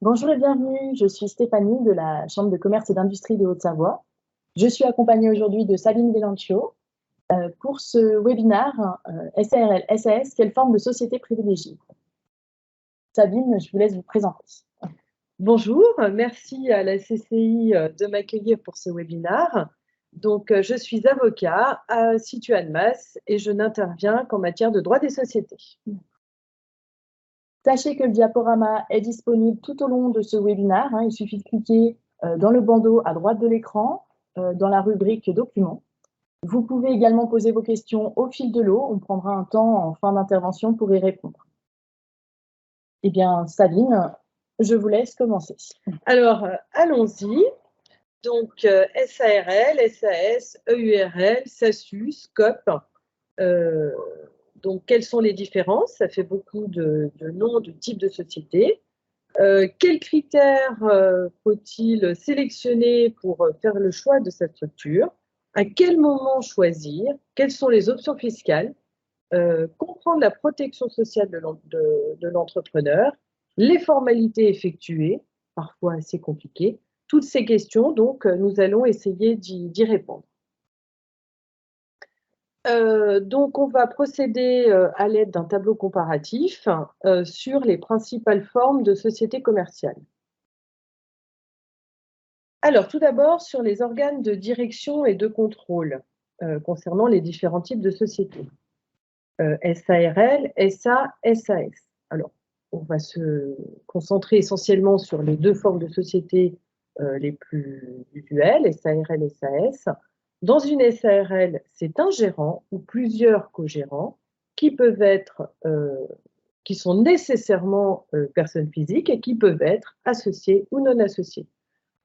Bonjour et bienvenue, je suis Stéphanie de la Chambre de commerce et d'industrie de Haute-Savoie. Je suis accompagnée aujourd'hui de Sabine Delancio pour ce webinaire SARL-SAS, quelle forme de société privilégiée. Sabine, je vous laisse vous présenter. Bonjour, merci à la CCI de m'accueillir pour ce webinaire. Donc, je suis avocat située à Annemasse et je n'interviens qu'en matière de droit des sociétés. Sachez que le diaporama est disponible tout au long de ce webinaire. Il suffit de cliquer dans le bandeau à droite de l'écran, dans la rubrique documents. Vous pouvez également poser vos questions au fil de l'eau. On prendra un temps en fin d'intervention pour y répondre. Eh bien, Sabine, je vous laisse commencer. Alors, allons-y. Donc, SARL, SAS, EURL, SASU, SCOP. Donc, quelles sont les différences? Ça fait beaucoup de noms, de types de sociétés. Quels critères faut-il sélectionner pour faire le choix de cette structure? À quel moment choisir? Quelles sont les options fiscales? Comprendre la protection sociale de l'entrepreneur, les formalités effectuées, parfois assez compliquées. Toutes ces questions, donc, nous allons essayer d'y répondre. Donc, on va procéder à l'aide d'un tableau comparatif sur les principales formes de sociétés commerciales. Alors, tout d'abord, sur les organes de direction et de contrôle concernant les différents types de sociétés. SARL, SA, SAS. Alors, on va se concentrer essentiellement sur les deux formes de sociétés les plus usuelles, SARL et SAS. Dans une SARL, c'est un gérant ou plusieurs co-gérants qui peuvent être, qui sont nécessairement personnes physiques et qui peuvent être associés ou non associés.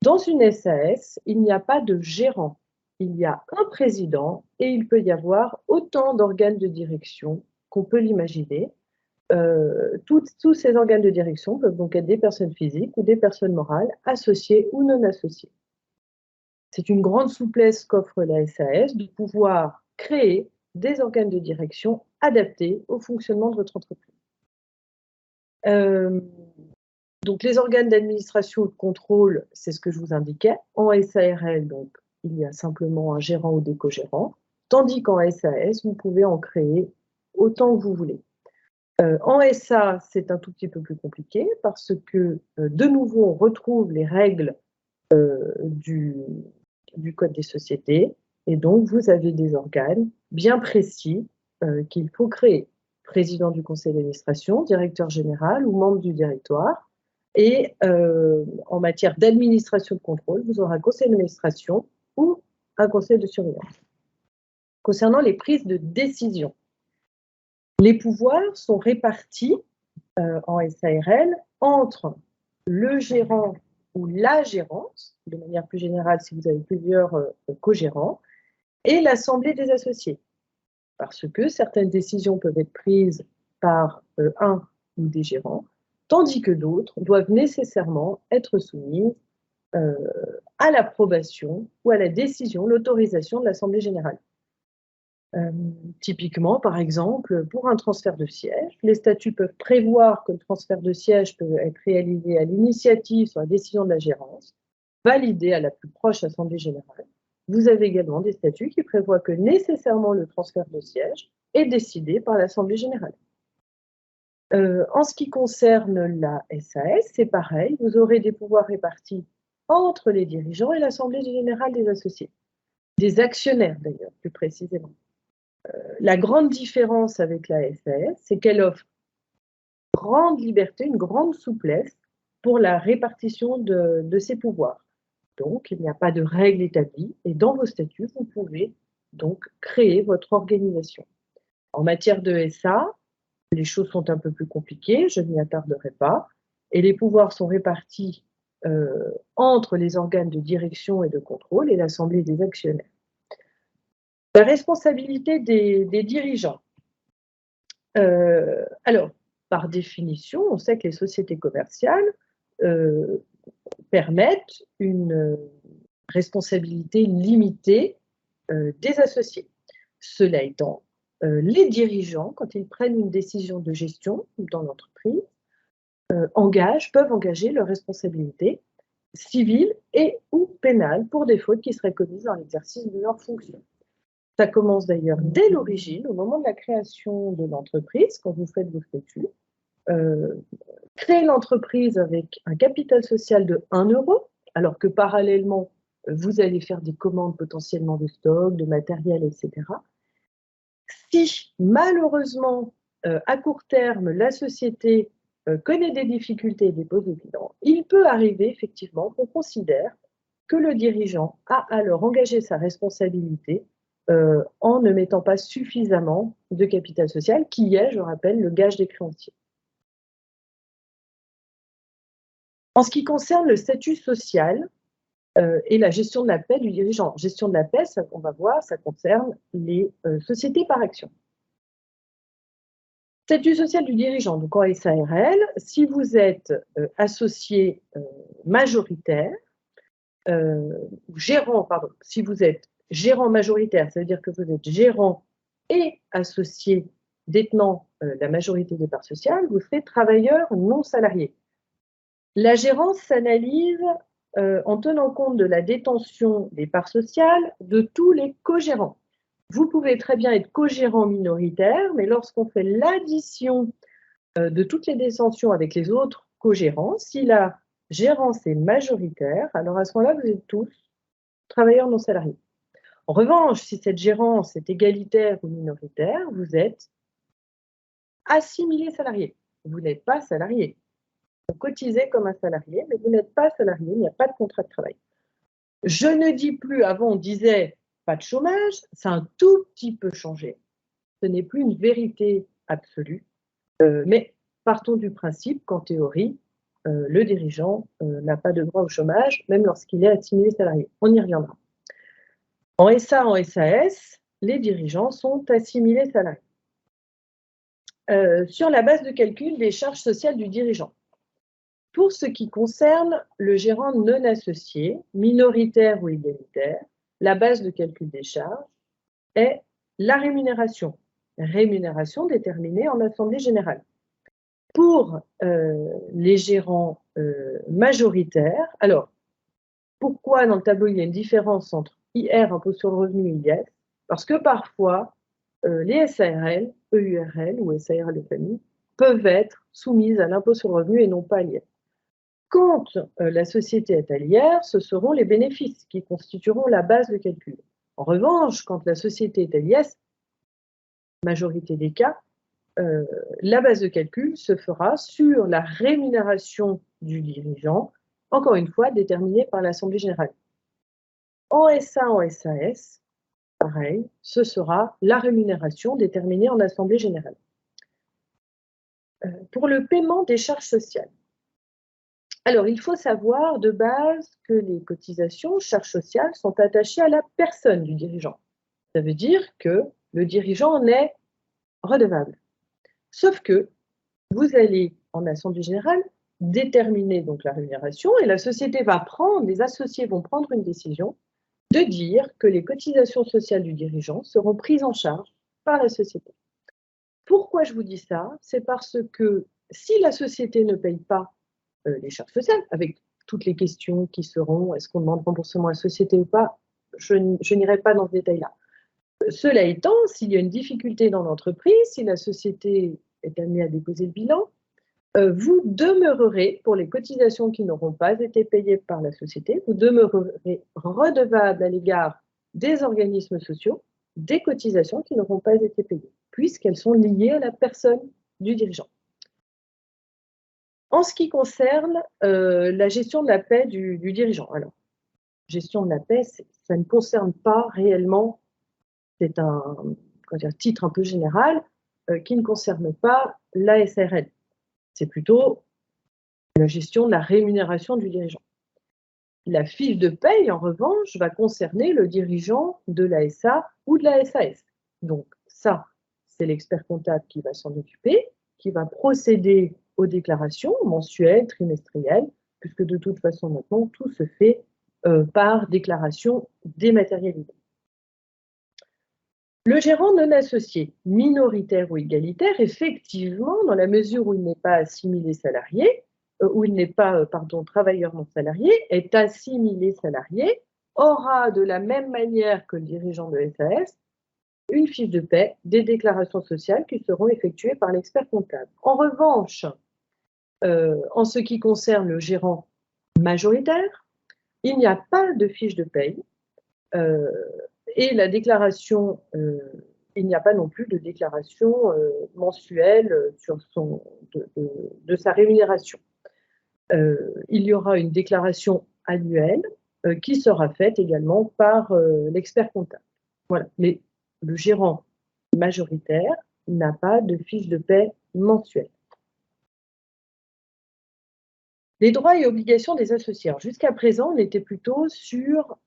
Dans une SAS, il n'y a pas de gérant. Il y a un président et il peut y avoir autant d'organes de direction qu'on peut l'imaginer. Tous ces organes de direction peuvent donc être des personnes physiques ou des personnes morales, associées ou non associées. C'est une grande souplesse qu'offre la SAS de pouvoir créer des organes de direction adaptés au fonctionnement de votre entreprise. Donc, les organes d'administration ou de contrôle, c'est ce que je vous indiquais. En SARL, donc, il y a simplement un gérant ou des co-gérants, tandis qu'en SAS, vous pouvez en créer autant que vous voulez. En SA, c'est un tout petit peu plus compliqué parce que, de nouveau, on retrouve les règles du Code des sociétés et donc vous avez des organes bien précis qu'il faut créer. Président du conseil d'administration, directeur général ou membre du directoire. Et en matière d'administration de contrôle, vous aurez un conseil d'administration ou un conseil de surveillance. Concernant les prises de décision, les pouvoirs sont répartis en SARL entre le gérant ou la gérante, de manière plus générale si vous avez plusieurs co-gérants, et l'assemblée des associés. Parce que certaines décisions peuvent être prises par un ou des gérants, tandis que d'autres doivent nécessairement être soumises à l'approbation ou à la décision, l'autorisation de l'Assemblée générale. Typiquement, par exemple, pour un transfert de siège, les statuts peuvent prévoir que le transfert de siège peut être réalisé à l'initiative sur la décision de la gérance, validé à la plus proche Assemblée générale. Vous avez également des statuts qui prévoient que nécessairement le transfert de siège est décidé par l'Assemblée générale. En ce qui concerne la SAS, c'est pareil, vous aurez des pouvoirs répartis entre les dirigeants et l'Assemblée générale des associés, des actionnaires d'ailleurs, plus précisément. La grande différence avec la SAS, c'est qu'elle offre une grande liberté, une grande souplesse pour la répartition de ses pouvoirs. Donc, il n'y a pas de règles établies et dans vos statuts, vous pouvez donc créer votre organisation. En matière de SA, les choses sont un peu plus compliquées, je n'y attarderai pas, et les pouvoirs sont répartis entre les organes de direction et de contrôle et l'Assemblée des actionnaires. La responsabilité des dirigeants. Alors, par définition, on sait que les sociétés commerciales permettent une responsabilité limitée des associés. Cela étant, les dirigeants, quand ils prennent une décision de gestion dans l'entreprise, peuvent engager leur responsabilité civile et ou pénale pour des fautes qui seraient commises dans l'exercice de leurs fonctions. Ça commence d'ailleurs dès l'origine, au moment de la création de l'entreprise, quand vous faites vos statuts. Créer l'entreprise avec un capital social de 1 euro, alors que parallèlement, vous allez faire des commandes potentiellement de stock, de matériel, etc. Si malheureusement, à court terme, la société connaît des difficultés et dépose des bilans, il peut arriver effectivement qu'on considère que le dirigeant a alors engagé sa responsabilité en ne mettant pas suffisamment de capital social, qui est, je rappelle, le gage des créanciers. En ce qui concerne le statut social et la gestion de la paie du dirigeant, gestion de la paie, ça, on va voir, ça concerne les sociétés par action. Statut social du dirigeant, donc en SARL, si vous êtes associé majoritaire, gérant, pardon, si vous êtes gérant majoritaire, ça veut dire que vous êtes gérant et associé détenant la majorité des parts sociales, vous serez travailleur non salarié. La gérance s'analyse en tenant compte de la détention des parts sociales de tous les co-gérants. Vous pouvez très bien être co-gérant minoritaire, mais lorsqu'on fait l'addition de toutes les détentions avec les autres co-gérants, si la gérance est majoritaire, alors à ce moment-là, vous êtes tous travailleurs non salariés. En revanche, si cette gérance est égalitaire ou minoritaire, vous êtes assimilé salarié. Vous n'êtes pas salarié. Vous cotisez comme un salarié, mais vous n'êtes pas salarié, il n'y a pas de contrat de travail. Je ne dis plus, avant on disait pas de chômage, ça a un tout petit peu changé. Ce n'est plus une vérité absolue, mais partons du principe qu'en théorie, le dirigeant n'a pas de droit au chômage, même lorsqu'il est assimilé salarié. On y reviendra. En SA, en SAS, les dirigeants sont assimilés salariés. Sur la base de calcul des charges sociales du dirigeant. Pour ce qui concerne le gérant non associé, minoritaire ou égalitaire, la base de calcul des charges est la rémunération. Rémunération déterminée en assemblée générale. Pour les gérants majoritaires, alors, pourquoi dans le tableau il y a une différence entre IR, impôt sur le revenu, et IS? Parce que parfois, les SARL, EURL ou SARL de famille peuvent être soumises à l'impôt sur le revenu et non pas à l'IR. Quand la société est à l'IR, ce seront les bénéfices qui constitueront la base de calcul. En revanche, quand la société est à l'IS, majorité des cas, la base de calcul se fera sur la rémunération du dirigeant, encore une fois déterminée par l'Assemblée générale. En SA, en SAS, pareil, ce sera la rémunération déterminée en Assemblée générale. Pour le paiement des charges sociales. Alors, il faut savoir de base que les cotisations, charges sociales, sont attachées à la personne du dirigeant. Ça veut dire que le dirigeant en est redevable. Sauf que vous allez, en Assemblée générale, déterminer donc la rémunération et la société va prendre, les associés vont prendre une décision de dire que les cotisations sociales du dirigeant seront prises en charge par la société. Pourquoi je vous dis ça? C'est parce que si la société ne paye pas les charges sociales, avec toutes les questions qui seront, est-ce qu'on demande remboursement à la société ou pas, je n'irai pas dans ce détail-là. Cela étant, s'il y a une difficulté dans l'entreprise, si la société est amenée à déposer le bilan, vous demeurerez, pour les cotisations qui n'auront pas été payées par la société, vous demeurerez redevable à l'égard des organismes sociaux des cotisations qui n'auront pas été payées, puisqu'elles sont liées à la personne du dirigeant. En ce qui concerne la gestion de la paie du dirigeant, alors, gestion de la paie, ça ne concerne pas réellement, c'est un titre un peu général qui ne concerne pas la SARL. C'est plutôt la gestion de la rémunération du dirigeant. La fiche de paie, en revanche, va concerner le dirigeant de la SA ou de la SAS. Donc ça, c'est l'expert comptable qui va s'en occuper, qui va procéder aux déclarations mensuelles, trimestrielles, puisque de toute façon maintenant, tout se fait par déclaration dématérialisée. Le gérant non associé, minoritaire ou égalitaire, effectivement, dans la mesure où il n'est pas assimilé salarié, où il n'est pas, travailleur non salarié, est assimilé salarié, aura de la même manière que le dirigeant de SAS une fiche de paie, des déclarations sociales qui seront effectuées par l'expert comptable. En revanche, en ce qui concerne le gérant majoritaire, il n'y a pas de fiche de paie et la déclaration, il n'y a pas non plus de déclaration mensuelle sur de sa rémunération. Il y aura une déclaration annuelle qui sera faite également par l'expert comptable. Voilà. Mais le gérant majoritaire n'a pas de fiche de paie mensuelle. Les droits et obligations des associés. Jusqu'à présent, on était plutôt sur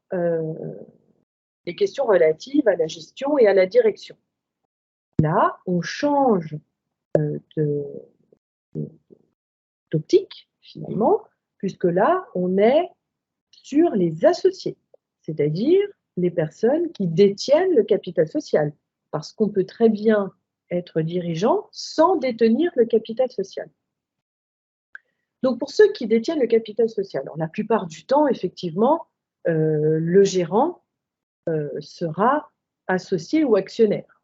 les questions relatives à la gestion et à la direction. Là, on change d'optique, finalement, puisque là, on est sur les associés, c'est-à-dire les personnes qui détiennent le capital social, parce qu'on peut très bien être dirigeant sans détenir le capital social. Donc, pour ceux qui détiennent le capital social, alors, la plupart du temps, effectivement, le gérant sera associé ou actionnaire.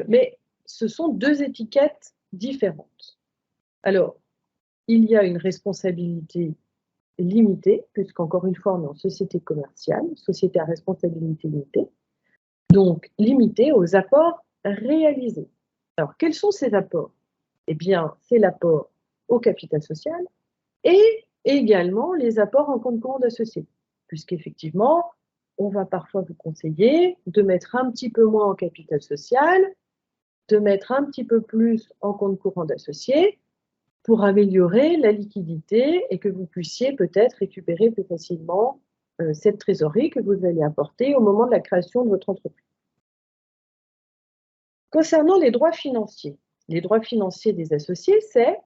Mais ce sont deux étiquettes différentes. Alors, il y a une responsabilité limitée, puisqu'encore une fois, on est en société commerciale, société à responsabilité limitée, donc limitée aux apports réalisés. Alors, quels sont ces apports? Eh bien, c'est l'apport au capital social et également les apports en compte courant d'associés, puisqu'effectivement, on va parfois vous conseiller de mettre un petit peu moins en capital social, de mettre un petit peu plus en compte courant d'associés pour améliorer la liquidité et que vous puissiez peut-être récupérer plus facilement cette trésorerie que vous allez apporter au moment de la création de votre entreprise. Concernant les droits financiers des associés, c'est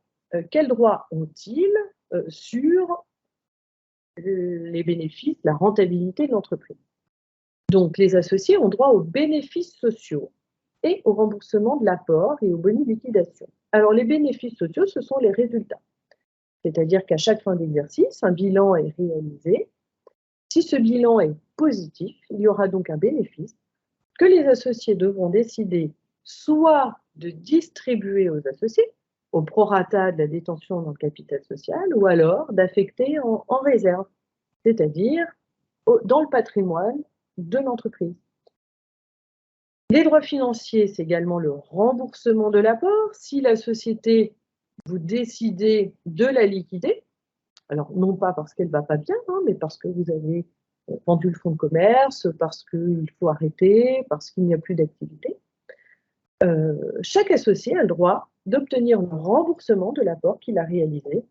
quels droits ont-ils sur les bénéfices, la rentabilité de l'entreprise. Donc, les associés ont droit aux bénéfices sociaux et au remboursement de l'apport et aux bonus de liquidation. Alors, les bénéfices sociaux, ce sont les résultats. C'est-à-dire qu'à chaque fin d'exercice, un bilan est réalisé. Si ce bilan est positif, il y aura donc un bénéfice que les associés devront décider soit de distribuer aux associés, au prorata de la détention dans le capital social, ou alors d'affecter en réserve, c'est-à-dire dans le patrimoine de l'entreprise. Les droits financiers, c'est également le remboursement de l'apport. Si la société, vous décidez de la liquider, alors non pas parce qu'elle ne va pas bien, hein, mais parce que vous avez vendu le fonds de commerce, parce qu'il faut arrêter, parce qu'il n'y a plus d'activité, chaque associé a le droit d'obtenir un remboursement de l'apport qu'il a réalisé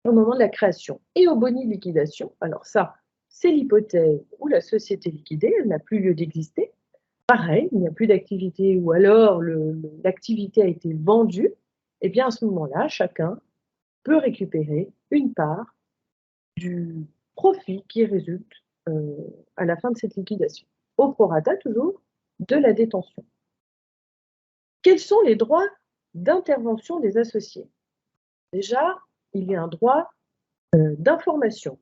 au moment de la création. Et au boni de liquidation, alors ça, c'est l'hypothèse où la société liquidée, elle n'a plus lieu d'exister. Pareil, il n'y a plus d'activité ou alors l'activité a été vendue. Et bien à ce moment-là, chacun peut récupérer une part du profit qui résulte à la fin de cette liquidation, au prorata toujours de la détention. Quels sont les droits d'intervention des associés? Déjà, il y a un droit d'information.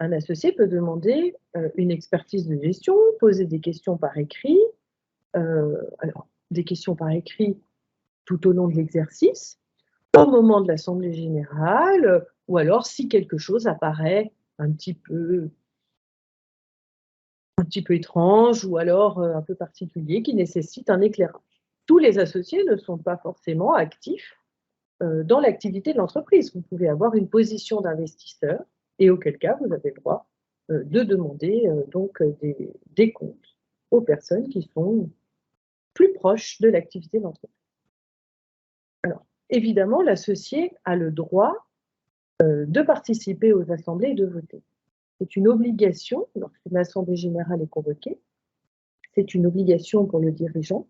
Un associé peut demander une expertise de gestion, poser des questions par écrit, alors des questions par écrit tout au long de l'exercice, au moment de l'assemblée générale, ou alors si quelque chose apparaît un petit peu étrange ou alors un peu particulier qui nécessite un éclairage. Tous les associés ne sont pas forcément actifs dans l'activité de l'entreprise. Vous pouvez avoir une position d'investisseur et auquel cas vous avez le droit de demander donc des comptes aux personnes qui sont plus proches de l'activité de l'entreprise. Alors, évidemment, l'associé a le droit de participer aux assemblées et de voter. C'est une obligation lorsqu'une assemblée générale est convoquée. C'est une obligation pour le dirigeant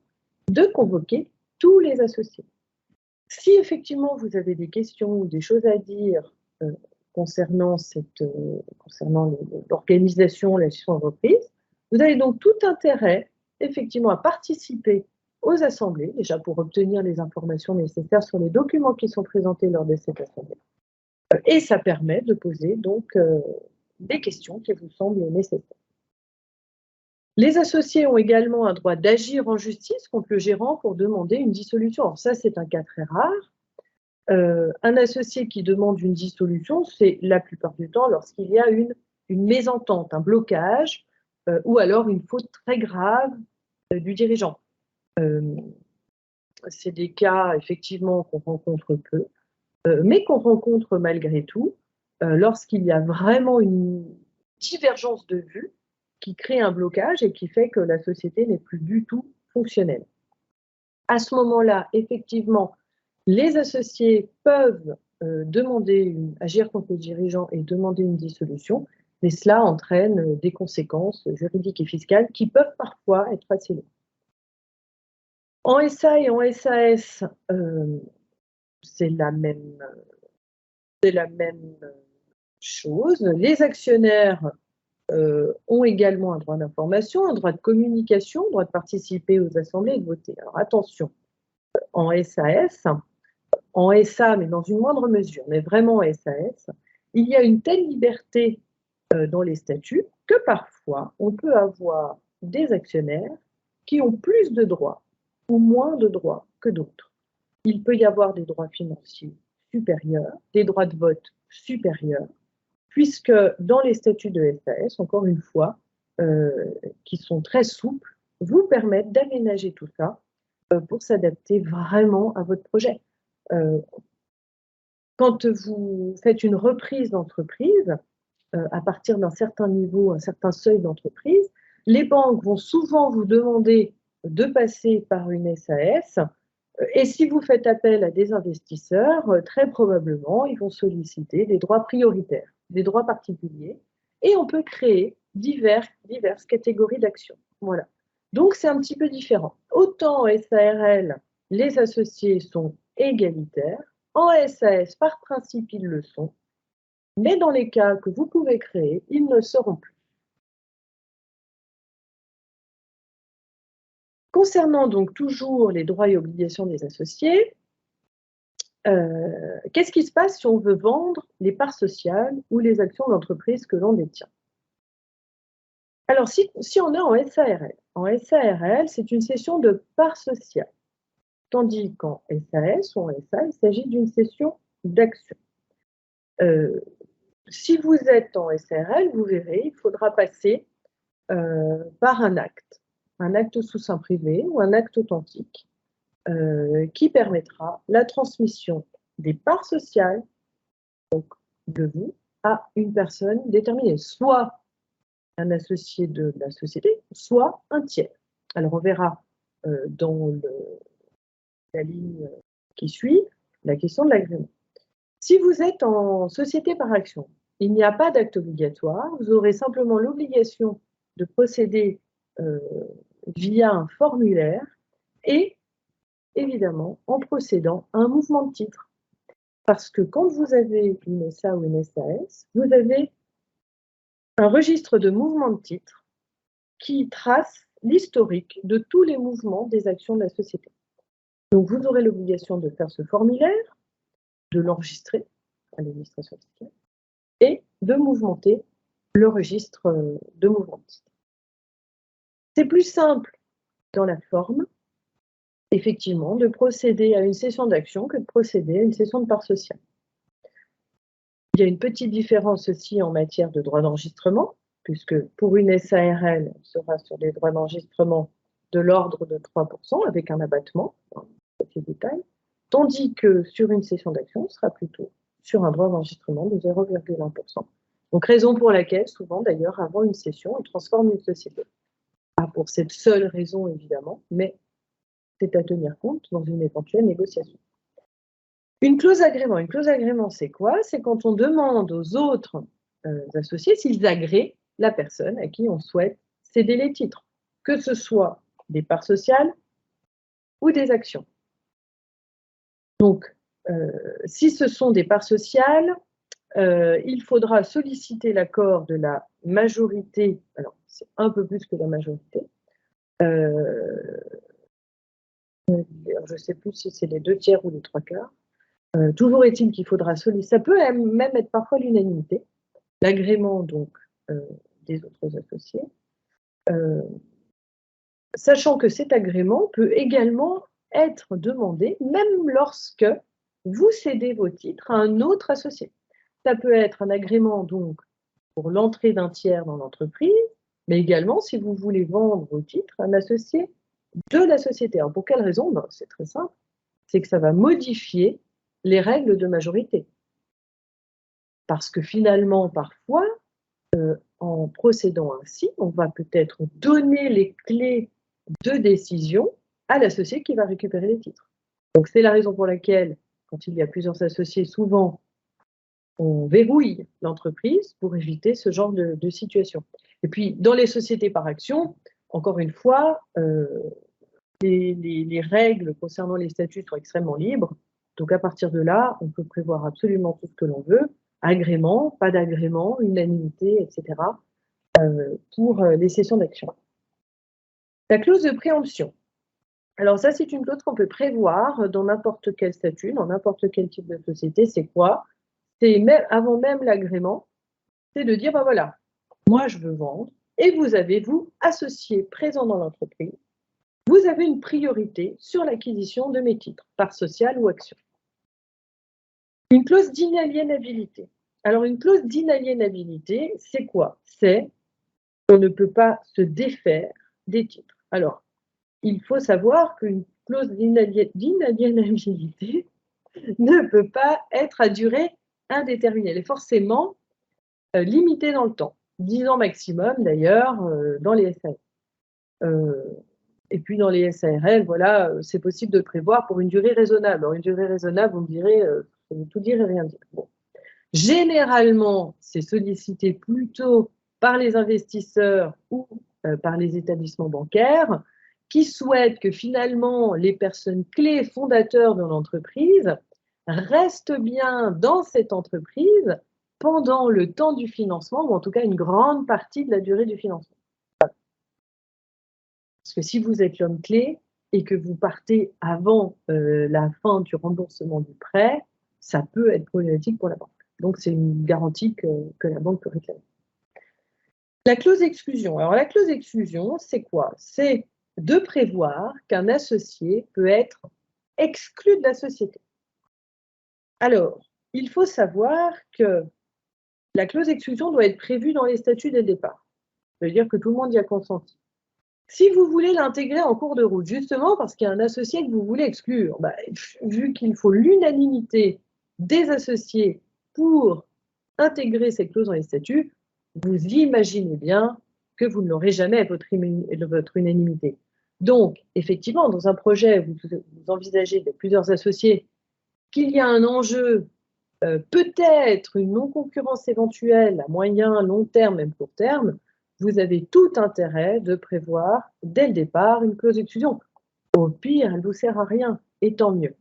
de convoquer tous les associés. Si effectivement vous avez des questions ou des choses à dire concernant l'organisation, la gestion d'entreprise, vous avez donc tout intérêt effectivement à participer aux assemblées, déjà pour obtenir les informations nécessaires sur les documents qui sont présentés lors de cette assemblée. Et ça permet de poser donc des questions qui vous semblent nécessaires. Les associés ont également un droit d'agir en justice contre le gérant pour demander une dissolution. Alors ça, c'est un cas très rare. Un associé qui demande une dissolution, c'est la plupart du temps lorsqu'il y a une mésentente, un blocage, ou alors une faute très grave du dirigeant. C'est des cas, effectivement, qu'on rencontre peu, mais qu'on rencontre malgré tout lorsqu'il y a vraiment une divergence de vue qui crée un blocage et qui fait que la société n'est plus du tout fonctionnelle. À ce moment-là, effectivement, les associés peuvent agir contre le dirigeant et demander une dissolution, mais cela entraîne des conséquences juridiques et fiscales qui peuvent parfois être assez lourdes. En SA et en SAS, c'est la même chose. Les actionnaires ont également un droit d'information, un droit de communication, un droit de participer aux assemblées et de voter. Alors attention, en SAS, en SA, mais dans une moindre mesure, mais vraiment en SAS, il y a une telle liberté dans les statuts que parfois on peut avoir des actionnaires qui ont plus de droits ou moins de droits que d'autres. Il peut y avoir des droits financiers supérieurs, des droits de vote supérieurs, puisque dans les statuts de SAS, encore une fois, qui sont très souples, vous permettent d'aménager tout ça pour s'adapter vraiment à votre projet. Quand vous faites une reprise d'entreprise, à partir d'un certain niveau, un certain seuil d'entreprise, les banques vont souvent vous demander de passer par une SAS. Et si vous faites appel à des investisseurs, très probablement, ils vont solliciter des droits prioritaires, des droits particuliers, et on peut créer diverses catégories d'actions. Voilà. Donc, c'est un petit peu différent. Autant en SARL, les associés sont égalitaires, en SAS, par principe, ils le sont, mais dans les cas que vous pouvez créer, ils ne seront plus. Concernant donc toujours les droits et obligations des associés, qu'est-ce qui se passe si on veut vendre les parts sociales ou les actions d'entreprise que l'on détient? Alors, si on est en SARL, c'est une cession de parts sociales, tandis qu'en SAS ou en SA, il s'agit d'une cession d'actions. Si vous êtes en SARL, vous verrez, il faudra passer par un acte sous seing privé ou un acte authentique qui permettra la transmission des parts sociales, donc de vous, à une personne déterminée, soit un associé de la société, soit un tiers. Alors on verra dans la ligne qui suit la question de l'agrément. Si vous êtes en société par action, il n'y a pas d'acte obligatoire, vous aurez simplement l'obligation de procéder via un formulaire et évidemment en procédant à un mouvement de titre. Parce que quand vous avez une SA ou une SAS, vous avez un registre de mouvement de titre qui trace l'historique de tous les mouvements des actions de la société. Donc vous aurez l'obligation de faire ce formulaire, de l'enregistrer à l'administration fiscale et de mouvementer le registre de mouvement de titre. C'est plus simple dans la forme, effectivement, de procéder à une cession d'actions que de procéder à une cession de parts sociales. Il y a une petite différence aussi en matière de droit d'enregistrement, puisque pour une SARL, on sera sur des droits d'enregistrement de l'ordre de 3% avec un abattement, petit détail, tandis que sur une cession d'actions, on sera plutôt sur un droit d'enregistrement de 0,1%. Donc raison pour laquelle, souvent d'ailleurs, avant une cession, on transforme une société. Pas pour cette seule raison, évidemment, mais c'est à tenir compte dans une éventuelle négociation. Une clause agrément. Une clause agrément, c'est quoi? C'est quand on demande aux autres associés s'ils agréent la personne à qui on souhaite céder les titres, que ce soit des parts sociales ou des actions. Donc, si ce sont des parts sociales, il faudra solliciter l'accord de la majorité, alors c'est un peu plus que la majorité, je ne sais plus si c'est les 2/3 ou les 3/4. Toujours est-il qu'il faudra ça peut même être parfois l'unanimité, l'agrément donc des autres associés, sachant que cet agrément peut également être demandé même lorsque vous cédez vos titres à un autre associé. Ça peut être un agrément donc pour l'entrée d'un tiers dans l'entreprise, mais également si vous voulez vendre vos titres à un associé de la société. Alors pour quelle raison? Ben, c'est très simple, c'est que ça va modifier les règles de majorité. Parce que finalement, parfois, en procédant ainsi, on va peut-être donner les clés de décision à l'associé qui va récupérer les titres. Donc c'est la raison pour laquelle, quand il y a plusieurs associés, souvent, on verrouille l'entreprise pour éviter ce genre de situation. Et puis, dans les sociétés par action, encore une fois, les règles concernant les statuts sont extrêmement libres. Donc à partir de là, on peut prévoir absolument tout ce que l'on veut, agrément, pas d'agrément, unanimité, etc., pour les cessions d'actions. La clause de préemption. Alors ça, c'est une clause qu'on peut prévoir dans n'importe quel statut, dans n'importe quel type de société. C'est quoi? C'est même, avant même l'agrément, c'est de dire, ben voilà, moi je veux vendre, et vous avez, vous, associés présents dans l'entreprise, vous avez une priorité sur l'acquisition de mes titres, par social ou action. Une clause d'inaliénabilité. Alors, une clause d'inaliénabilité, c'est quoi? C'est qu'on ne peut pas se défaire des titres. Alors, il faut savoir qu'une clause d'inaliénabilité ne peut pas être à durée indéterminée. Elle est forcément limitée dans le temps. 10 ans maximum, d'ailleurs, dans les SAS. Et puis dans les SARL, voilà, c'est possible de le prévoir pour une durée raisonnable. Alors une durée raisonnable, vous me direz, ça veut tout dire et rien dire. Bon. Généralement, c'est sollicité plutôt par les investisseurs ou par les établissements bancaires qui souhaitent que finalement les personnes clés fondateurs de l'entreprise restent bien dans cette entreprise pendant le temps du financement, ou en tout cas une grande partie de la durée du financement. Parce que si vous êtes l'homme clé et que vous partez avant la fin du remboursement du prêt, ça peut être problématique pour la banque. Donc, c'est une garantie que la banque peut réclamer. La clause d'exclusion. Alors, la clause d'exclusion, c'est quoi? C'est de prévoir qu'un associé peut être exclu de la société. Alors, il faut savoir que la clause d'exclusion doit être prévue dans les statuts dès le départ. Ça veut dire que tout le monde y a consenti. Si vous voulez l'intégrer en cours de route, justement parce qu'il y a un associé que vous voulez exclure, vu qu'il faut l'unanimité des associés pour intégrer cette clause dans les statuts, vous imaginez bien que vous ne l'aurez jamais à votre unanimité. Donc, effectivement, dans un projet, vous envisagez de plusieurs associés, qu'il y a un enjeu, peut-être une non-concurrence éventuelle à moyen, long terme, même court terme, vous avez tout intérêt de prévoir dès le départ une clause d'exclusion. Au pire, elle ne vous sert à rien, et tant mieux.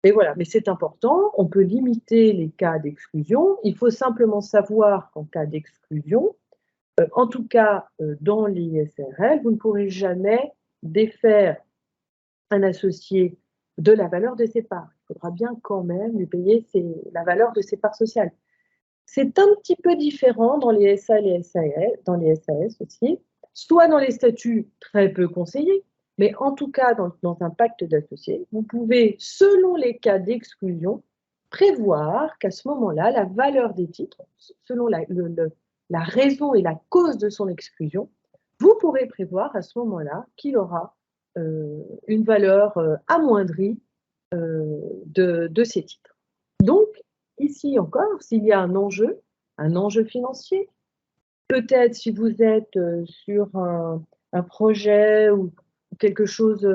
Et voilà, mais c'est important, on peut limiter les cas d'exclusion. Il faut simplement savoir qu'en cas d'exclusion, en tout cas dans l'ISRL, vous ne pourrez jamais défaire un associé de la valeur de ses parts. Il faudra bien quand même lui payer la valeur de ses parts sociales. C'est un petit peu différent dans les SA et les SAS, dans les SAS aussi, soit dans les statuts très peu conseillés, mais en tout cas dans un pacte d'associés, vous pouvez, selon les cas d'exclusion, prévoir qu'à ce moment-là, la valeur des titres, selon la raison et la cause de son exclusion, vous pourrez prévoir à ce moment-là qu'il aura une valeur amoindrie de ces titres. Donc, ici encore, s'il y a un enjeu financier, peut-être si vous êtes sur un projet ou quelque chose,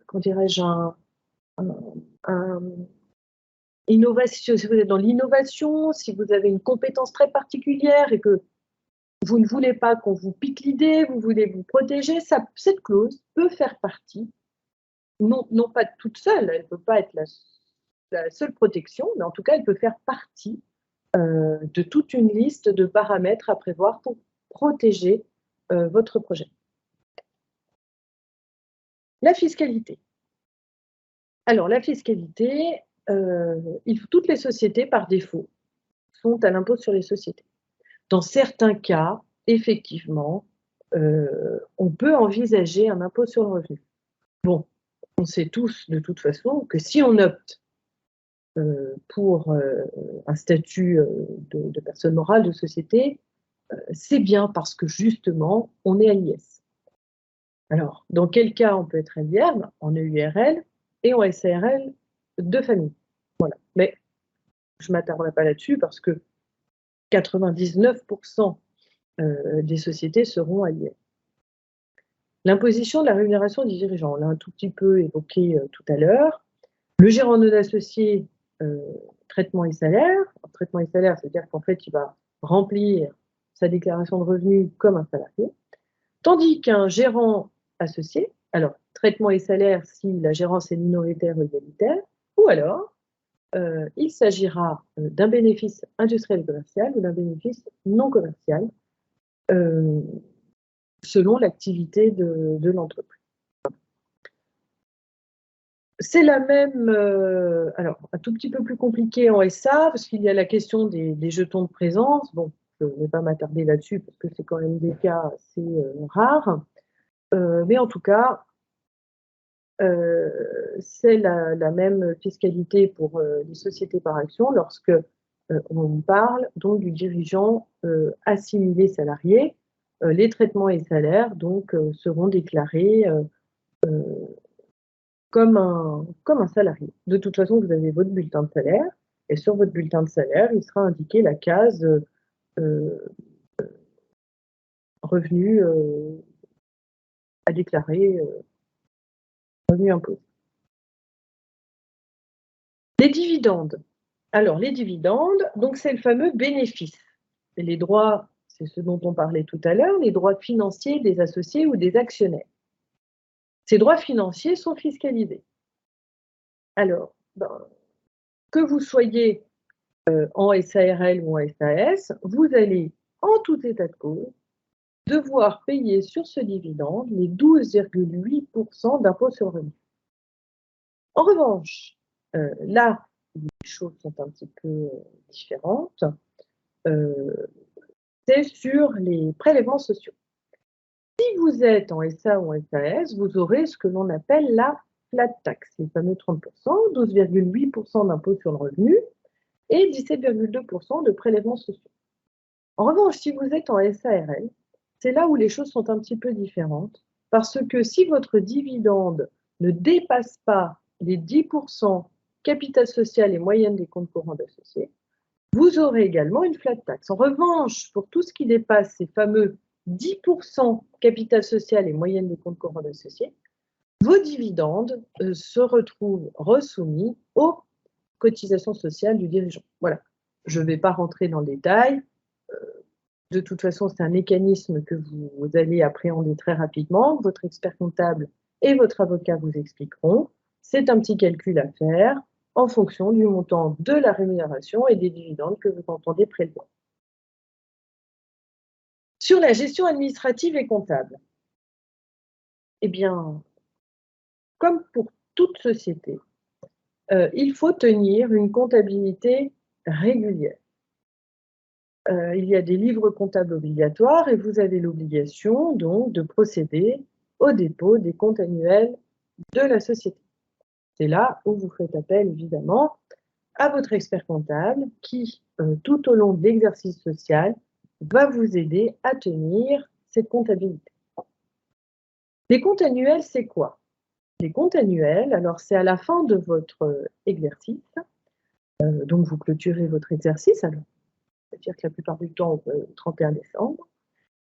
comment dirais-je, innovation, si vous êtes dans l'innovation, si vous avez une compétence très particulière et que vous ne voulez pas qu'on vous pique l'idée, vous voulez vous protéger, cette clause peut faire partie, non pas toute seule, elle ne peut pas être la seule protection, mais en tout cas, elle peut faire partie de toute une liste de paramètres à prévoir pour protéger votre projet. La fiscalité. Alors, la fiscalité, toutes les sociétés, par défaut, sont à l'impôt sur les sociétés. Dans certains cas, effectivement, on peut envisager un impôt sur le revenu. Bon, on sait tous, de toute façon, que si on opte pour un statut de personne morale, de société, c'est bien parce que, justement, on est à l'IS. Alors, dans quel cas on peut être LIR? En EURL et en SARL de famille. Voilà. Mais je ne m'attarderai pas là-dessus parce que 99% des sociétés seront à l'IS. L'imposition de la rémunération des dirigeants, on l'a un tout petit peu évoqué tout à l'heure. Le gérant non associé, traitement et salaire. Traitement et salaire, c'est-à-dire qu'en fait, il va remplir sa déclaration de revenus comme un salarié. Tandis qu'un gérant associé, alors traitement et salaire si la gérance est minoritaire ou égalitaire, ou alors il s'agira d'un bénéfice industriel et commercial ou d'un bénéfice non commercial selon l'activité de l'entreprise. C'est la même, alors un tout petit peu plus compliqué en SA, parce qu'il y a la question des jetons de présence. Bon, je ne vais pas m'attarder là-dessus, parce que c'est quand même des cas assez rares. Mais en tout cas, c'est la même fiscalité pour les sociétés par action lorsque on parle donc du dirigeant assimilé salarié. Les traitements et salaires donc seront déclarés comme un salarié. De toute façon, vous avez votre bulletin de salaire et sur votre bulletin de salaire, il sera indiqué la case revenu à déclarer, revenu imposé. Les dividendes. Alors, les dividendes, donc c'est le fameux bénéfice. Les droits, c'est ce dont on parlait tout à l'heure, les droits financiers des associés ou des actionnaires. Ces droits financiers sont fiscalisés. Alors, que vous soyez en SARL ou en SAS, vous allez, en tout état de cause, devoir payer sur ce dividende les 12,8% d'impôt sur le revenu. En revanche, là, les choses sont un petit peu différentes. C'est sur les prélèvements sociaux. Si vous êtes en SA ou en SAS, vous aurez ce que l'on appelle la flat tax, les fameux 30%, 12,8% d'impôt sur le revenu et 17,2% de prélèvements sociaux. En revanche, si vous êtes en SARL, c'est là où les choses sont un petit peu différentes, parce que si votre dividende ne dépasse pas les 10% capital social et moyenne des comptes courants d'associés, vous aurez également une flat tax. En revanche, pour tout ce qui dépasse ces fameux 10% capital social et moyenne des comptes courants d'associés, vos dividendes se retrouvent resoumis aux cotisations sociales du dirigeant. Voilà. Je ne vais pas rentrer dans le détail. De toute façon, c'est un mécanisme que vous allez appréhender très rapidement. Votre expert comptable et votre avocat vous expliqueront. C'est un petit calcul à faire en fonction du montant de la rémunération et des dividendes que vous entendez prélever. Sur la gestion administrative et comptable, eh bien, comme pour toute société, il faut tenir une comptabilité régulière. Il y a des livres comptables obligatoires et vous avez l'obligation donc de procéder au dépôt des comptes annuels de la société. C'est là où vous faites appel évidemment à votre expert comptable qui, tout au long de l'exercice social, va vous aider à tenir cette comptabilité. Les comptes annuels, c'est quoi? Les comptes annuels, alors c'est à la fin de votre exercice, donc vous clôturez votre exercice, alors c'est-à-dire que la plupart du temps, au 31 décembre.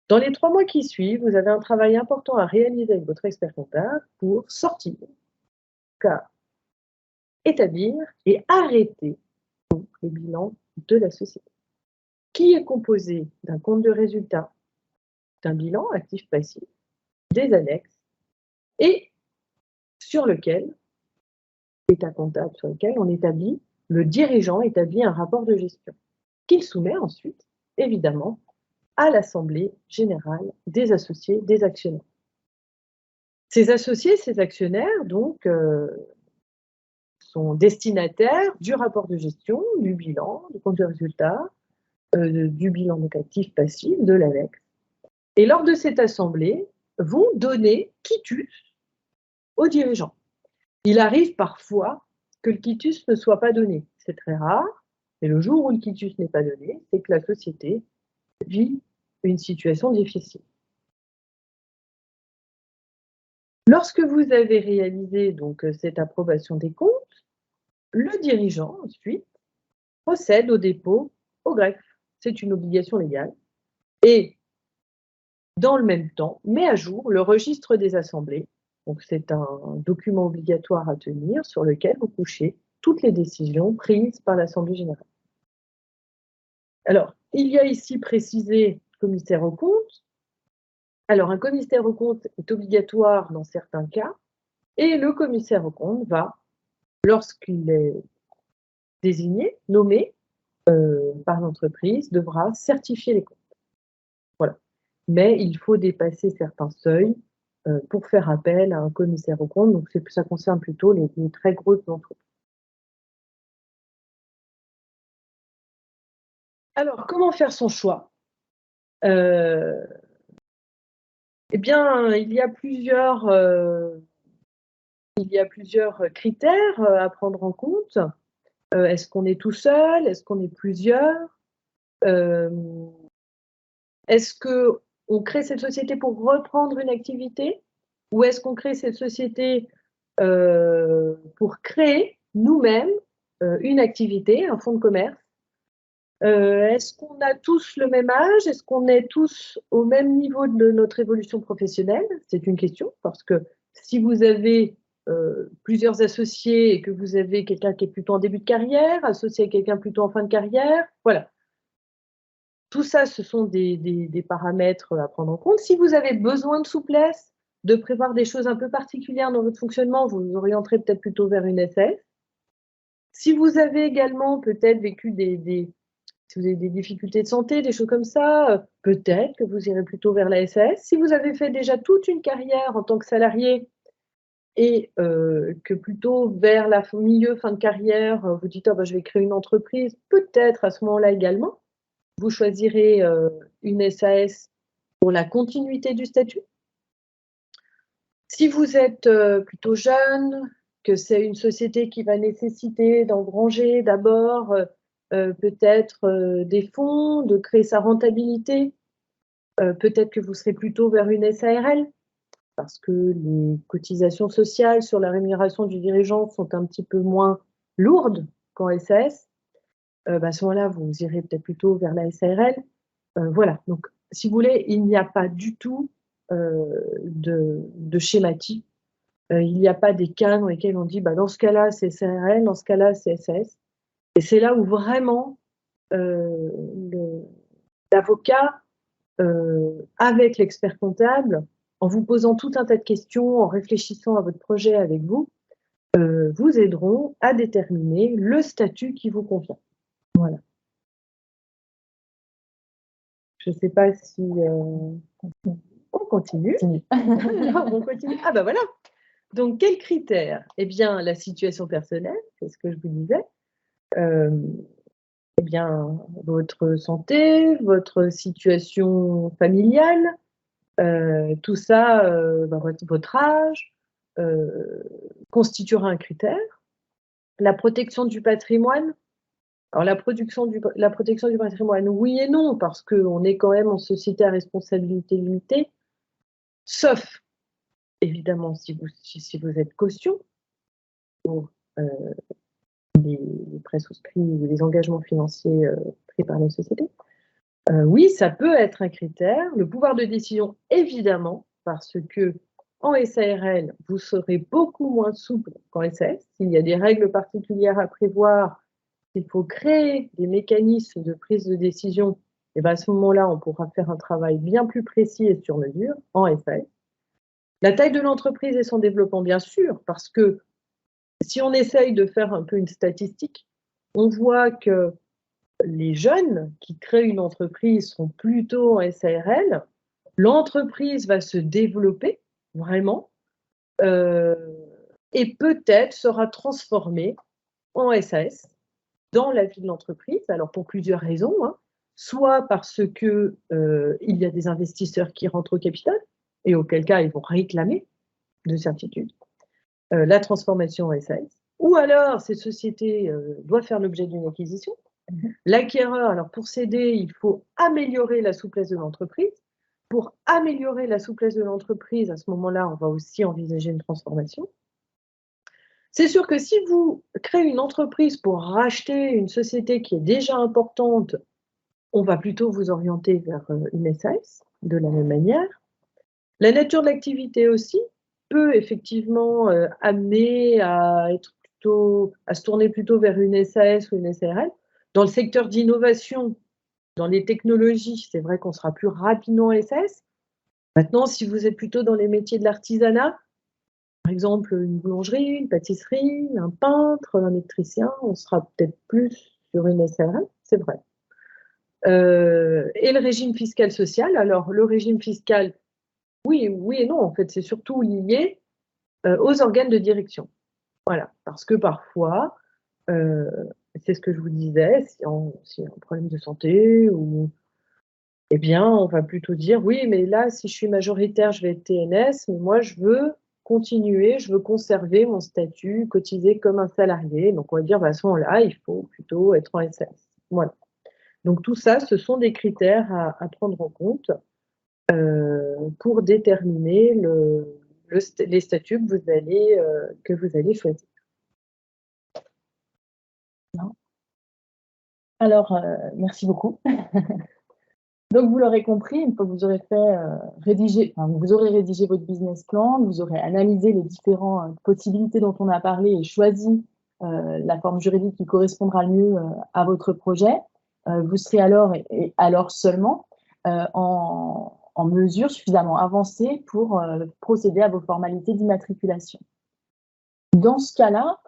Dans les 3 mois qui suivent, vous avez un travail important à réaliser avec votre expert comptable pour sortir, établir et arrêter donc, le bilan de la société, qui est composé d'un compte de résultat, d'un bilan actif-passif, des annexes, et sur lequel, l'état comptable sur lequel on établit, le dirigeant établit un rapport de gestion, qu'il soumet ensuite, évidemment, à l'Assemblée générale des associés, des actionnaires. Ces associés, ces actionnaires, donc, sont destinataires du rapport de gestion, du bilan, du compte de résultat, du bilan donc actif-passif, de l'ANEX. Et lors de cette assemblée, vont donner quitus aux dirigeants. Il arrive parfois que le quitus ne soit pas donné. C'est très rare, mais le jour où le quitus n'est pas donné, c'est que la société vit une situation difficile. Lorsque vous avez réalisé donc cette approbation des comptes, le dirigeant ensuite procède au dépôt au greffe. C'est une obligation légale. Et dans le même temps, met à jour le registre des assemblées. Donc c'est un document obligatoire à tenir sur lequel vous couchez toutes les décisions prises par l'Assemblée générale. Alors, il y a ici précisé commissaire aux comptes. Alors, un commissaire aux comptes est obligatoire dans certains cas, et le commissaire aux comptes va, lorsqu'il est désigné, nommé par l'entreprise, devra certifier les comptes. Voilà. Mais il faut dépasser certains seuils pour faire appel à un commissaire aux comptes. Donc, ça concerne plutôt les très grosses entreprises. Alors, comment faire son choix? Eh bien, il y a plusieurs critères à prendre en compte. Est-ce qu'on est tout seul? Est-ce qu'on est plusieurs? Est-ce qu'on crée cette société pour reprendre une activité? Ou est-ce qu'on crée cette société pour créer nous-mêmes une activité, un fonds de commerce? Est-ce qu'on a tous le même âge? Est-ce qu'on est tous au même niveau de notre évolution professionnelle? C'est une question, parce que si vous avez plusieurs associés et que vous avez quelqu'un qui est plutôt en début de carrière, associé à quelqu'un plutôt en fin de carrière, voilà. Tout ça, ce sont des paramètres à prendre en compte. Si vous avez besoin de souplesse, de prévoir des choses un peu particulières dans votre fonctionnement, vous vous orienterez peut-être plutôt vers une SAS. Si vous avez également peut-être vécu si vous avez des difficultés de santé, des choses comme ça, peut-être que vous irez plutôt vers la SAS. Si vous avez fait déjà toute une carrière en tant que salarié et que plutôt vers la milieu, fin de carrière, vous dites oh, bah, je vais créer une entreprise, peut-être à ce moment-là également, vous choisirez une SAS pour la continuité du statut. Si vous êtes plutôt jeune, que c'est une société qui va nécessiter d'engranger d'abord peut-être des fonds, de créer sa rentabilité, peut-être que vous serez plutôt vers une SARL, parce que les cotisations sociales sur la rémunération du dirigeant sont un petit peu moins lourdes qu'en SAS. À ce moment-là, vous irez peut-être plutôt vers la SARL. Voilà, donc si vous voulez, il n'y a pas du tout de schématique. Il n'y a pas des cas dans lesquels on dit bah, dans ce cas-là, c'est SARL, dans ce cas-là, c'est SAS. Et c'est là où vraiment l'avocat, avec l'expert comptable, en vous posant tout un tas de questions, en réfléchissant à votre projet avec vous, vous aideront à déterminer le statut qui vous convient. Voilà. Je ne sais pas si on continue. Alors, on continue. Ah bah voilà. Donc, quels critères? Eh bien, la situation personnelle, c'est ce que je vous disais. Eh bien, votre santé, votre situation familiale, tout ça, votre âge, constituera un critère. La protection du patrimoine. Alors, la protection du patrimoine, oui et non, parce qu'on est quand même en société à responsabilité limitée, sauf, évidemment, si vous êtes caution pour les prêts souscrits ou les engagements financiers pris par la société. Oui, ça peut être un critère. Le pouvoir de décision, évidemment, parce que en SARL, vous serez beaucoup moins souple qu'en SAS. S'il y a des règles particulières à prévoir, s'il faut créer des mécanismes de prise de décision, et bien à ce moment-là, on pourra faire un travail bien plus précis et sur mesure en SAS. La taille de l'entreprise et son développement, bien sûr, parce que si on essaye de faire un peu une statistique, on voit que les jeunes qui créent une entreprise sont plutôt en SARL, l'entreprise va se développer vraiment et peut-être sera transformée en SAS dans la vie de l'entreprise. Alors pour plusieurs raisons, hein. Soit parce que il y a des investisseurs qui rentrent au capital et auquel cas ils vont réclamer de certitude la transformation en SAS. Ou alors cette société doit faire l'objet d'une acquisition. L'acquéreur, alors pour céder, il faut améliorer la souplesse de l'entreprise. Pour améliorer la souplesse de l'entreprise, à ce moment-là, on va aussi envisager une transformation. C'est sûr que si vous créez une entreprise pour racheter une société qui est déjà importante, on va plutôt vous orienter vers une SAS, de la même manière. La nature de l'activité aussi peut effectivement amener à se tourner plutôt vers une SAS ou une SARL. Dans le secteur d'innovation, dans les technologies, c'est vrai qu'on sera plus rapidement SAS. Maintenant, si vous êtes plutôt dans les métiers de l'artisanat, par exemple une boulangerie, une pâtisserie, un peintre, un électricien, on sera peut-être plus sur une SARL, c'est vrai. Et le régime fiscal social, alors le régime fiscal, oui et non, en fait, c'est surtout lié aux organes de direction. Voilà, parce que parfois, c'est ce que je vous disais, si y a un problème de santé, ou, eh bien, on va plutôt dire, oui, mais là, si je suis majoritaire, je vais être TNS, mais moi, je veux continuer, je veux conserver mon statut, cotiser comme un salarié. Donc, on va dire, bah, à ce moment-là, il faut plutôt être en SAS. Voilà. Donc, tout ça, ce sont des critères à prendre en compte pour déterminer les statuts que vous allez choisir. Alors, merci beaucoup. Donc, vous l'aurez compris, une fois que vous aurez vous aurez rédigé votre business plan, vous aurez analysé les différentes possibilités dont on a parlé et choisi la forme juridique qui correspondra le mieux à votre projet. Vous serez alors, et alors seulement, en mesure suffisamment avancée pour procéder à vos formalités d'immatriculation. Dans ce cas-là,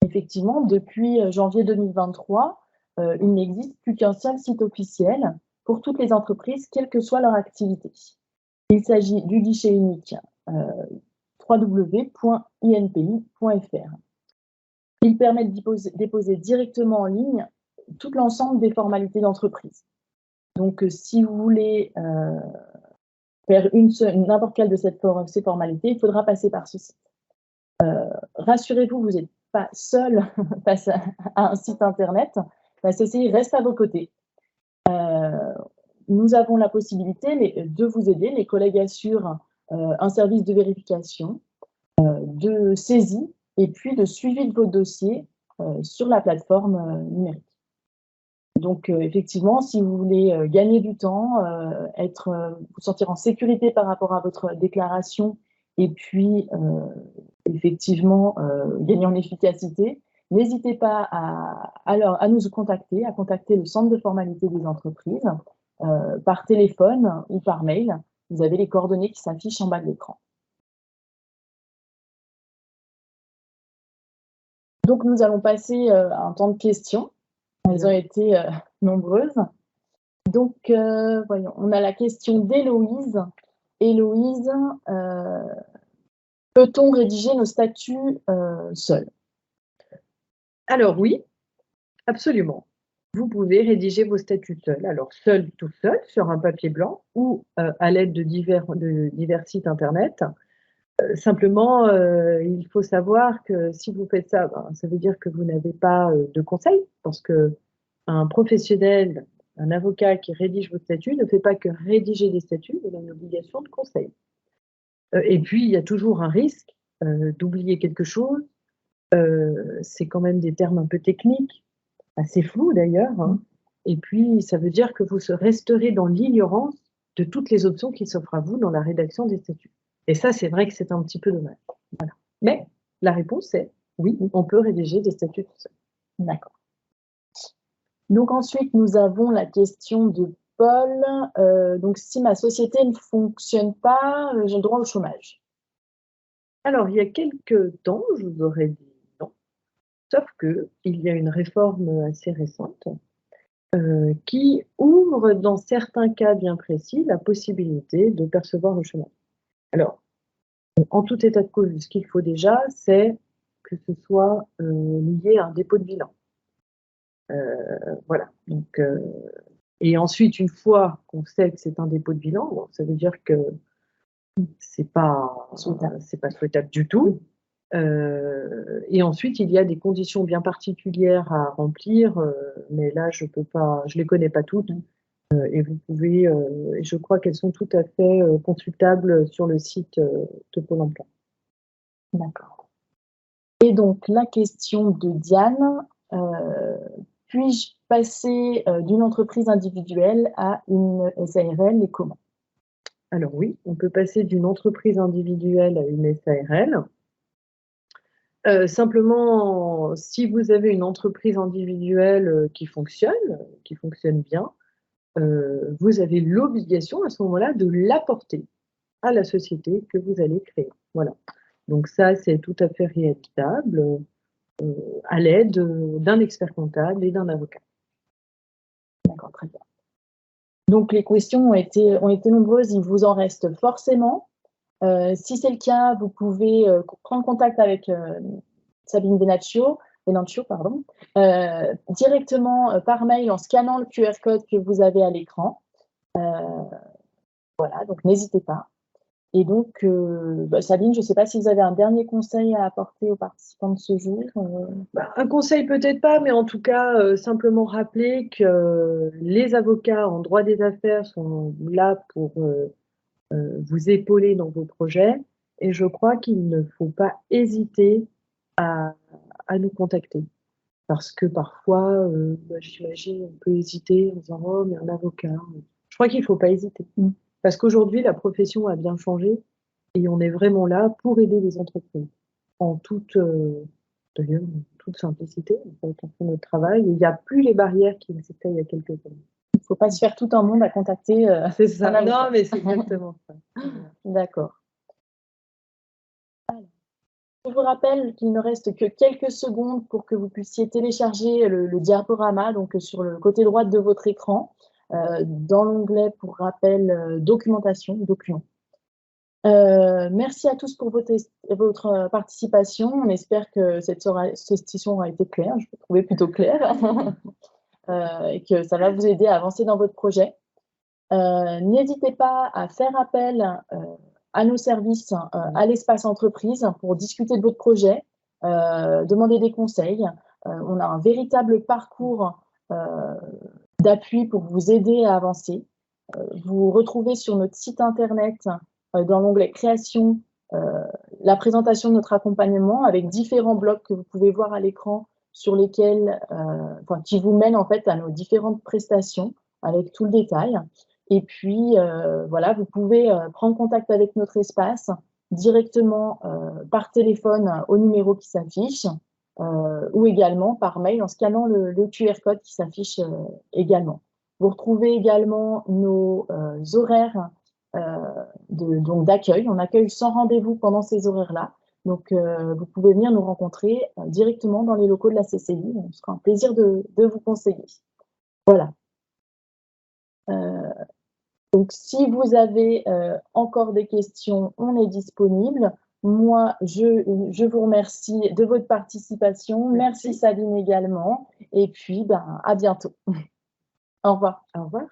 effectivement, depuis janvier 2023, il n'existe plus qu'un seul site officiel pour toutes les entreprises, quelle que soit leur activité. Il s'agit du guichet unique www.inpi.fr. Il permet de déposer directement en ligne tout l'ensemble des formalités d'entreprise. Donc, si vous voulez faire n'importe quelle de ces formalités, il faudra passer par ce site. Rassurez-vous, vous n'êtes pas seul face à un site internet. La CCI reste à vos côtés. Nous avons la possibilité de vous aider. Les collègues assurent un service de vérification, de saisie et puis de suivi de vos dossiers sur la plateforme numérique. Donc, effectivement, si vous voulez gagner du temps, vous sentir en sécurité par rapport à votre déclaration et puis, effectivement, gagner en efficacité, n'hésitez pas à nous contacter, à contacter le centre de formalité des entreprises par téléphone ou par mail. Vous avez les coordonnées qui s'affichent en bas de l'écran. Donc, nous allons passer à un temps de questions. Elles ont été nombreuses. Donc, voyons, on a la question d'Héloïse. Héloïse, peut-on rédiger nos statuts seuls? Alors oui, absolument. Vous pouvez rédiger vos statuts seuls. Alors seul, tout seul, sur un papier blanc ou à l'aide de divers sites internet. Simplement, il faut savoir que si vous faites ça, ça veut dire que vous n'avez pas de conseil, parce qu'un professionnel, un avocat qui rédige vos statuts ne fait pas que rédiger des statuts, il a une obligation de conseil. Et puis, il y a toujours un risque d'oublier quelque chose. C'est quand même des termes un peu techniques, assez flous d'ailleurs. Hein. Et puis, ça veut dire que vous resterez dans l'ignorance de toutes les options qui s'offrent à vous dans la rédaction des statuts. Et ça, c'est vrai que c'est un petit peu dommage. Voilà. Mais la réponse est oui, on peut rédiger des statuts tout seul. D'accord. Donc ensuite, nous avons la question de Paul. Donc, si ma société ne fonctionne pas, j'ai le droit au chômage. Alors, il y a quelques temps, je vous aurais dit non. Sauf qu'il y a une réforme assez récente qui ouvre dans certains cas bien précis la possibilité de percevoir le chômage. Alors, en tout état de cause, ce qu'il faut déjà, c'est que ce soit lié à un dépôt de bilan. Voilà. Donc, et ensuite, une fois qu'on sait que c'est un dépôt de bilan, bon, ça veut dire que c'est pas souhaitable du tout. Et ensuite, il y a des conditions bien particulières à remplir, mais là, je les connais pas toutes. Et vous pouvez, et je crois qu'elles sont tout à fait consultables sur le site de Pôle emploi. D'accord. Et donc, la question de Diane, puis-je passer d'une entreprise individuelle à une SARL et comment? Alors oui, on peut passer d'une entreprise individuelle à une SARL. Simplement, si vous avez une entreprise individuelle qui fonctionne bien, vous avez l'obligation à ce moment-là de l'apporter à la société que vous allez créer. Voilà. Donc ça, c'est tout à fait réalisable à l'aide d'un expert comptable et d'un avocat. D'accord, très bien. Donc les questions ont été nombreuses, il vous en reste forcément. Si c'est le cas, vous pouvez prendre contact avec Sabine Benaccio, directement par mail en scannant le QR code que vous avez à l'écran. Voilà, donc n'hésitez pas. Et donc, Sabine, je ne sais pas si vous avez un dernier conseil à apporter aux participants de ce jour. Un conseil peut-être pas, mais en tout cas, simplement rappeler que les avocats en droit des affaires sont là pour vous épauler dans vos projets. Et je crois qu'il ne faut pas hésiter à nous contacter. Parce que parfois, j'imagine, on peut hésiter en disant « Oh, mais un avocat ». Je crois qu'il ne faut pas hésiter. Parce qu'aujourd'hui, la profession a bien changé et on est vraiment là pour aider les entreprises. En toute, d'ailleurs, toute simplicité, en fait, on fait notre travail. Il n'y a plus les barrières qui existaient il y a quelques années. Il ne faut pas se faire tout un monde à contacter. C'est ça. Non, mais c'est exactement ça. D'accord. Je vous rappelle qu'il ne reste que quelques secondes pour que vous puissiez télécharger le diaporama donc sur le côté droit de votre écran, dans l'onglet, pour rappel, documentation, documents. Merci à tous pour votre participation. On espère que cette session aura été claire, je l'ai trouvée plutôt claire, et que ça va vous aider à avancer dans votre projet. N'hésitez pas à faire appel à nos services, à l'espace entreprise pour discuter de votre projet, demander des conseils. On a un véritable parcours d'appui pour vous aider à avancer. Vous retrouvez sur notre site internet, dans l'onglet création, la présentation de notre accompagnement avec différents blocs que vous pouvez voir à l'écran sur lesquels, qui vous mènent en fait à nos différentes prestations avec tout le détail. Et puis, voilà, vous pouvez prendre contact avec notre espace directement par téléphone au numéro qui s'affiche ou également par mail en scannant le QR code qui s'affiche également. Vous retrouvez également nos horaires d'accueil. On accueille sans rendez-vous pendant ces horaires-là. Donc, vous pouvez venir nous rencontrer directement dans les locaux de la CCI. On sera un plaisir de vous conseiller. Voilà. Donc, si vous avez encore des questions, on est disponible. Moi, je vous remercie de votre participation. Merci Sabine également. Et puis, à bientôt. Au revoir. Au revoir.